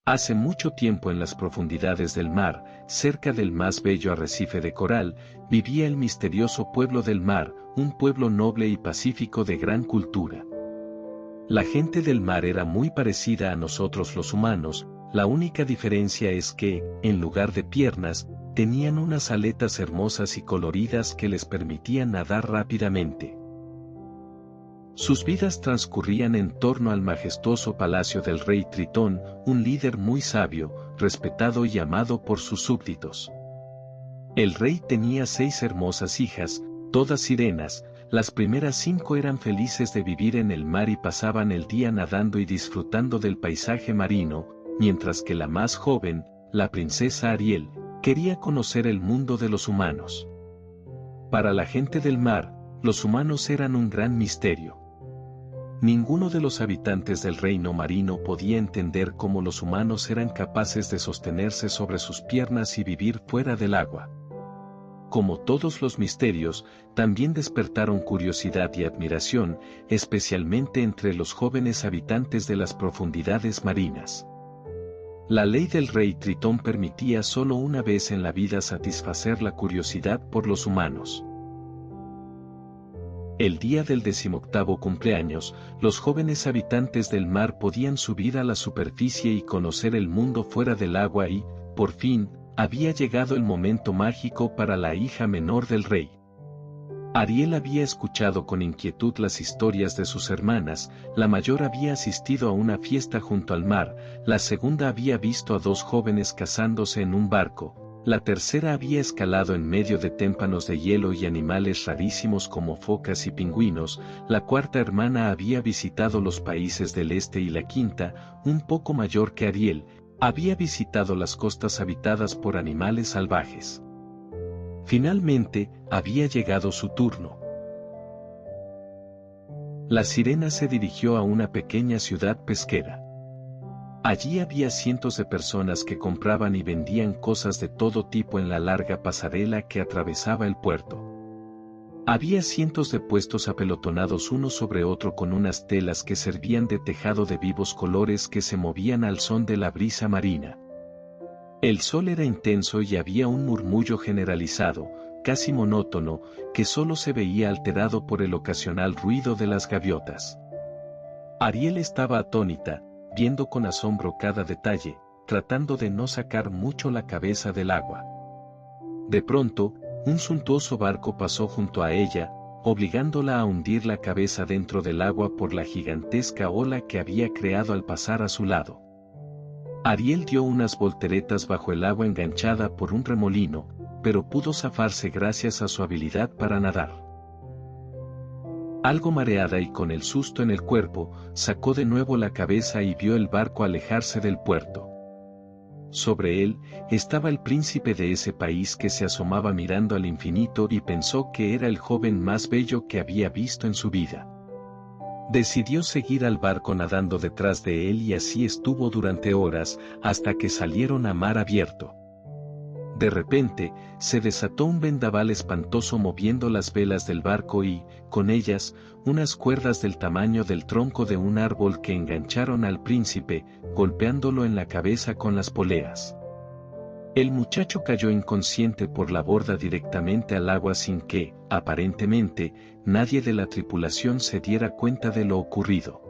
Hace mucho tiempo en las profundidades del mar, cerca del más bello arrecife de coral, vivía el misterioso pueblo del mar, un pueblo noble y pacífico de gran cultura. La gente del mar era muy parecida a nosotros los humanos, la única diferencia es que, en lugar de piernas, tenían unas aletas hermosas y coloridas que les permitían nadar rápidamente. Sus vidas transcurrían en torno al majestuoso palacio del rey Tritón, un líder muy sabio, respetado y amado por sus súbditos. El rey tenía 6 hermosas hijas, todas sirenas. Las primeras 5 eran felices de vivir en el mar y pasaban el día nadando y disfrutando del paisaje marino, mientras que la más joven, la princesa Ariel, quería conocer el mundo de los humanos. Para la gente del mar, los humanos eran un gran misterio. Ninguno de los habitantes del reino marino podía entender cómo los humanos eran capaces de sostenerse sobre sus piernas y vivir fuera del agua. Como todos los misterios, también despertaron curiosidad y admiración, especialmente entre los jóvenes habitantes de las profundidades marinas. La ley del rey Tritón permitía solo una vez en la vida satisfacer la curiosidad por los humanos. El día del 18º cumpleaños, los jóvenes habitantes del mar podían subir a la superficie y conocer el mundo fuera del agua y, por fin, había llegado el momento mágico para la hija menor del rey. Ariel había escuchado con inquietud las historias de sus hermanas, la mayor había asistido a una fiesta junto al mar, la segunda había visto a 2 jóvenes casándose en un barco, la tercera había escalado en medio de témpanos de hielo y animales rarísimos como focas y pingüinos, la cuarta hermana había visitado los países del este y la quinta, un poco mayor que Ariel, había visitado las costas habitadas por animales salvajes. Finalmente, había llegado su turno. La sirena se dirigió a una pequeña ciudad pesquera. Allí había cientos de personas que compraban y vendían cosas de todo tipo en la larga pasarela que atravesaba el puerto. Había cientos de puestos apelotonados uno sobre otro con unas telas que servían de tejado de vivos colores que se movían al son de la brisa marina. El sol era intenso y había un murmullo generalizado, casi monótono, que solo se veía alterado por el ocasional ruido de las gaviotas. Ariel estaba atónita, viendo con asombro cada detalle, tratando de no sacar mucho la cabeza del agua. De pronto, un suntuoso barco pasó junto a ella, obligándola a hundir la cabeza dentro del agua por la gigantesca ola que había creado al pasar a su lado. Ariel dio unas volteretas bajo el agua enganchada por un remolino, pero pudo zafarse gracias a su habilidad para nadar. Algo mareada y con el susto en el cuerpo, sacó de nuevo la cabeza y vio el barco alejarse del puerto. Sobre él, estaba el príncipe de ese país que se asomaba mirando al infinito y pensó que era el joven más bello que había visto en su vida. Decidió seguir al barco nadando detrás de él y así estuvo durante horas, hasta que salieron a mar abierto. De repente, se desató un vendaval espantoso moviendo las velas del barco y, con ellas, unas cuerdas del tamaño del tronco de un árbol que engancharon al príncipe, golpeándolo en la cabeza con las poleas. El muchacho cayó inconsciente por la borda directamente al agua sin que, aparentemente, nadie de la tripulación se diera cuenta de lo ocurrido.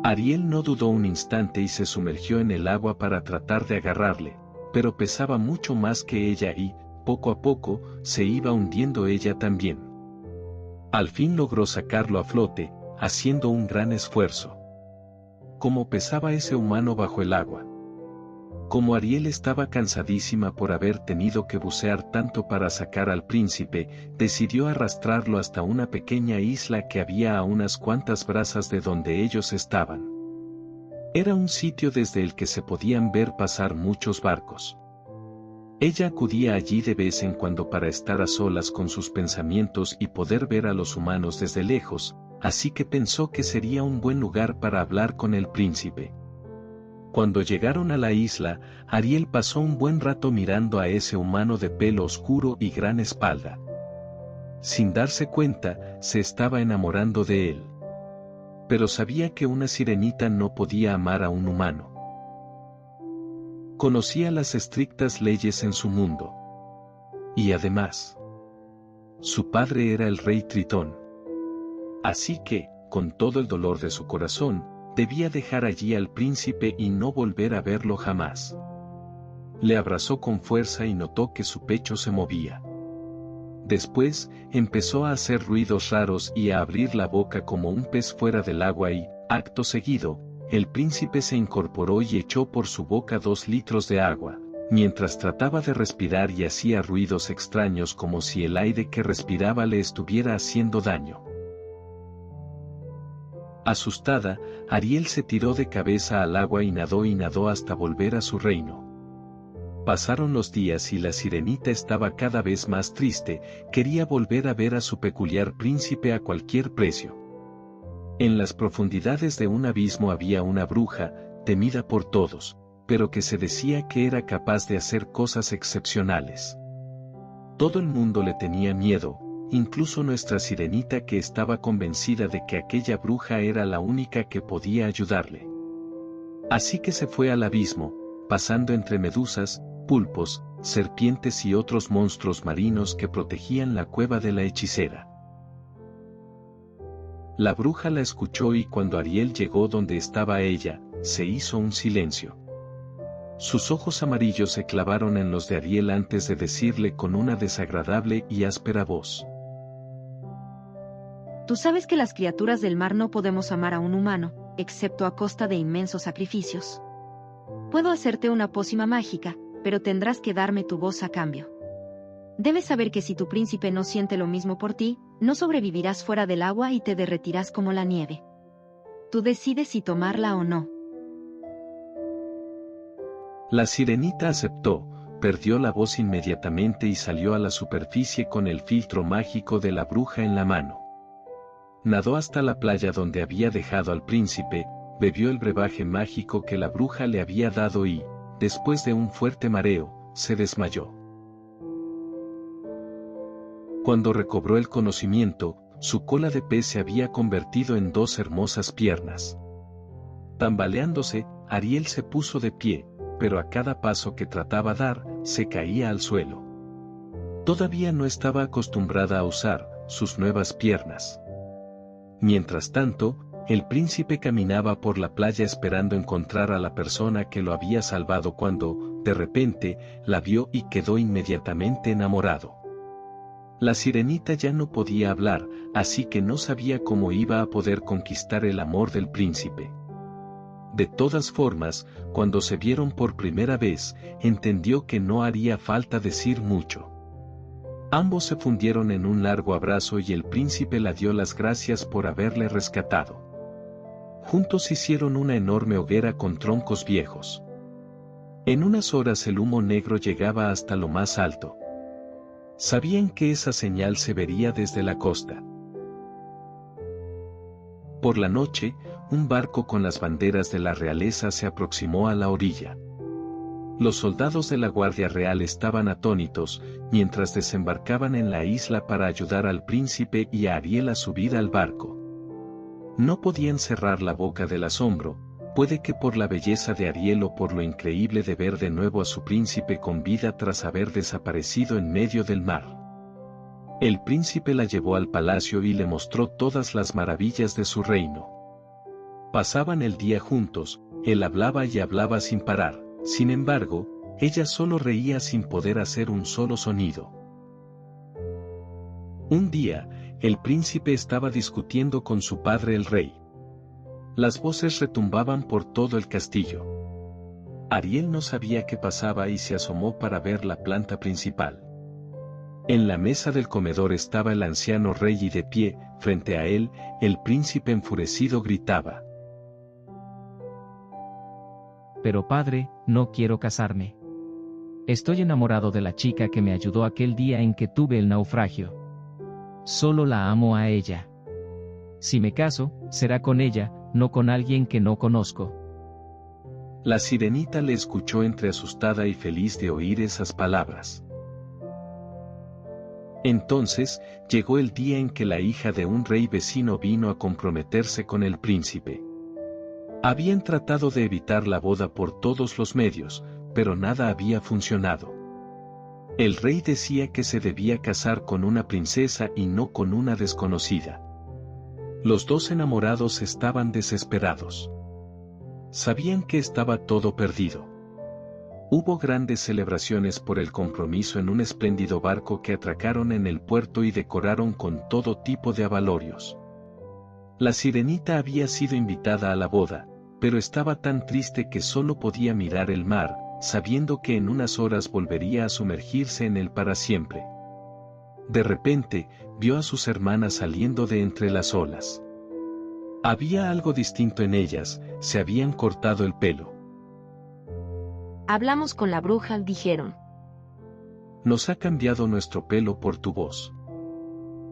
Ariel no dudó un instante y se sumergió en el agua para tratar de agarrarle, pero pesaba mucho más que ella y, poco a poco, se iba hundiendo ella también. Al fin logró sacarlo a flote, haciendo un gran esfuerzo. ¿Cómo pesaba ese humano bajo el agua? Como Ariel estaba cansadísima por haber tenido que bucear tanto para sacar al príncipe, decidió arrastrarlo hasta una pequeña isla que había a unas cuantas brazas de donde ellos estaban. Era un sitio desde el que se podían ver pasar muchos barcos. Ella acudía allí de vez en cuando para estar a solas con sus pensamientos y poder ver a los humanos desde lejos, así que pensó que sería un buen lugar para hablar con el príncipe. Cuando llegaron a la isla, Ariel pasó un buen rato mirando a ese humano de pelo oscuro y gran espalda. Sin darse cuenta, se estaba enamorando de él. pero sabía que una sirenita no podía amar a un humano. Conocía las estrictas leyes en su mundo. Y además, su padre era el rey Tritón. Así que, con todo el dolor de su corazón, debía dejar allí al príncipe y no volver a verlo jamás. Le abrazó con fuerza y notó que su pecho se movía. Después, empezó a hacer ruidos raros y a abrir la boca como un pez fuera del agua y, acto seguido, el príncipe se incorporó y echó por su boca 2 litros de agua, mientras trataba de respirar y hacía ruidos extraños como si el aire que respiraba le estuviera haciendo daño. Asustada, Ariel se tiró de cabeza al agua y nadó hasta volver a su reino. Pasaron los días y la sirenita estaba cada vez más triste, quería volver a ver a su peculiar príncipe a cualquier precio. En las profundidades de un abismo había una bruja, temida por todos, pero que se decía que era capaz de hacer cosas excepcionales. Todo el mundo le tenía miedo, incluso nuestra sirenita, que estaba convencida de que aquella bruja era la única que podía ayudarle. Así que se fue al abismo, pasando entre medusas, pulpos, serpientes y otros monstruos marinos que protegían la cueva de la hechicera. La bruja la escuchó y cuando Ariel llegó donde estaba ella, se hizo un silencio. Sus ojos amarillos se clavaron en los de Ariel antes de decirle con una desagradable y áspera voz: Tú sabes que las criaturas del mar no podemos amar a un humano, excepto a costa de inmensos sacrificios. Puedo hacerte una pócima mágica, pero tendrás que darme tu voz a cambio. Debes saber que si tu príncipe no siente lo mismo por ti, no sobrevivirás fuera del agua y te derretirás como la nieve. Tú decides si tomarla o no. La sirenita aceptó, perdió la voz inmediatamente y salió a la superficie con el filtro mágico de la bruja en la mano. Nadó hasta la playa donde había dejado al príncipe, bebió el brebaje mágico que la bruja le había dado y, después de un fuerte mareo, se desmayó. Cuando recobró el conocimiento, su cola de pez se había convertido en 2 hermosas piernas. Tambaleándose, Ariel se puso de pie, pero a cada paso que trataba dar, se caía al suelo. Todavía no estaba acostumbrada a usar sus nuevas piernas. Mientras tanto, el príncipe caminaba por la playa esperando encontrar a la persona que lo había salvado cuando, de repente, la vio y quedó inmediatamente enamorado. La sirenita ya no podía hablar, así que no sabía cómo iba a poder conquistar el amor del príncipe. De todas formas, cuando se vieron por primera vez, entendió que no haría falta decir mucho. Ambos se fundieron en un largo abrazo y el príncipe la dio las gracias por haberle rescatado. Juntos hicieron una enorme hoguera con troncos viejos. En unas horas el humo negro llegaba hasta lo más alto. Sabían que esa señal se vería desde la costa. Por la noche, un barco con las banderas de la realeza se aproximó a la orilla. Los soldados de la Guardia Real estaban atónitos, mientras desembarcaban en la isla para ayudar al príncipe y a Ariel a subir al barco. No podían cerrar la boca del asombro, puede que por la belleza de Ariel o por lo increíble de ver de nuevo a su príncipe con vida tras haber desaparecido en medio del mar. El príncipe la llevó al palacio y le mostró todas las maravillas de su reino. Pasaban el día juntos, él hablaba y hablaba sin parar, sin embargo, ella solo reía sin poder hacer un solo sonido. Un día, el príncipe estaba discutiendo con su padre el rey. Las voces retumbaban por todo el castillo. Ariel no sabía qué pasaba y se asomó para ver la planta principal. En la mesa del comedor estaba el anciano rey y de pie, frente a él, el príncipe enfurecido gritaba: Pero padre, no quiero casarme. Estoy enamorado de la chica que me ayudó aquel día en que tuve el naufragio. Solo la amo a ella. Si me caso, será con ella, no con alguien que no conozco. La sirenita le escuchó entre asustada y feliz de oír esas palabras. Entonces, llegó el día en que la hija de un rey vecino vino a comprometerse con el príncipe. Habían tratado de evitar la boda por todos los medios, pero nada había funcionado. El rey decía que se debía casar con una princesa y no con una desconocida. Los dos enamorados estaban desesperados. Sabían que estaba todo perdido. Hubo grandes celebraciones por el compromiso en un espléndido barco que atracaron en el puerto y decoraron con todo tipo de abalorios. La sirenita había sido invitada a la boda, pero estaba tan triste que solo podía mirar el mar, sabiendo que en unas horas volvería a sumergirse en él para siempre. De repente, vio a sus hermanas saliendo de entre las olas. Había algo distinto en ellas, se habían cortado el pelo. Hablamos con la bruja, dijeron. Nos ha cambiado nuestro pelo por tu voz.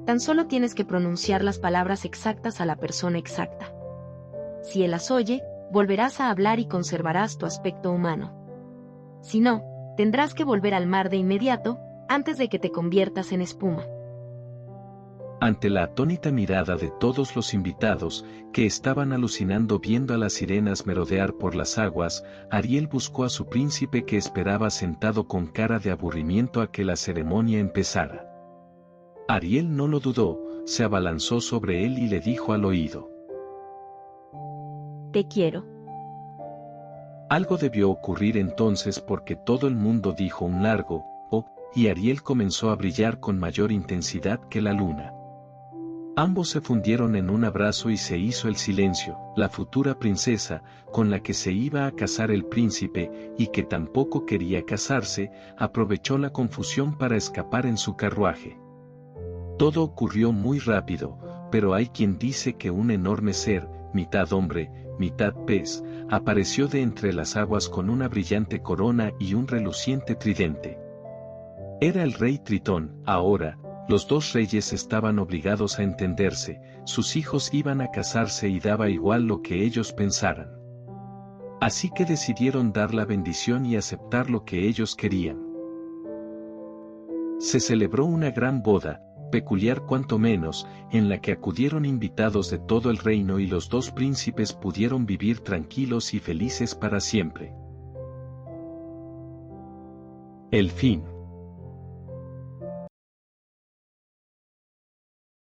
Tan solo tienes que pronunciar las palabras exactas a la persona exacta. Si él las oye, volverás a hablar y conservarás tu aspecto humano. Si no, tendrás que volver al mar de inmediato, antes de que te conviertas en espuma. Ante la atónita mirada de todos los invitados, que estaban alucinando viendo a las sirenas merodear por las aguas, Ariel buscó a su príncipe que esperaba sentado con cara de aburrimiento a que la ceremonia empezara. Ariel no lo dudó, se abalanzó sobre él y le dijo al oído: Te quiero. Algo debió ocurrir entonces porque todo el mundo dijo un largo «oh», y Ariel comenzó a brillar con mayor intensidad que la luna. Ambos se fundieron en un abrazo y se hizo el silencio. La futura princesa, con la que se iba a casar el príncipe, y que tampoco quería casarse, aprovechó la confusión para escapar en su carruaje. Todo ocurrió muy rápido, pero hay quien dice que un enorme ser, mitad hombre, mitad pez, apareció de entre las aguas con una brillante corona y un reluciente tridente. Era el rey Tritón. Ahora, los dos reyes estaban obligados a entenderse, sus hijos iban a casarse y daba igual lo que ellos pensaran. Así que decidieron dar la bendición y aceptar lo que ellos querían. Se celebró una gran boda, peculiar cuanto menos, en la que acudieron invitados de todo el reino y los dos príncipes pudieron vivir tranquilos y felices para siempre. El fin.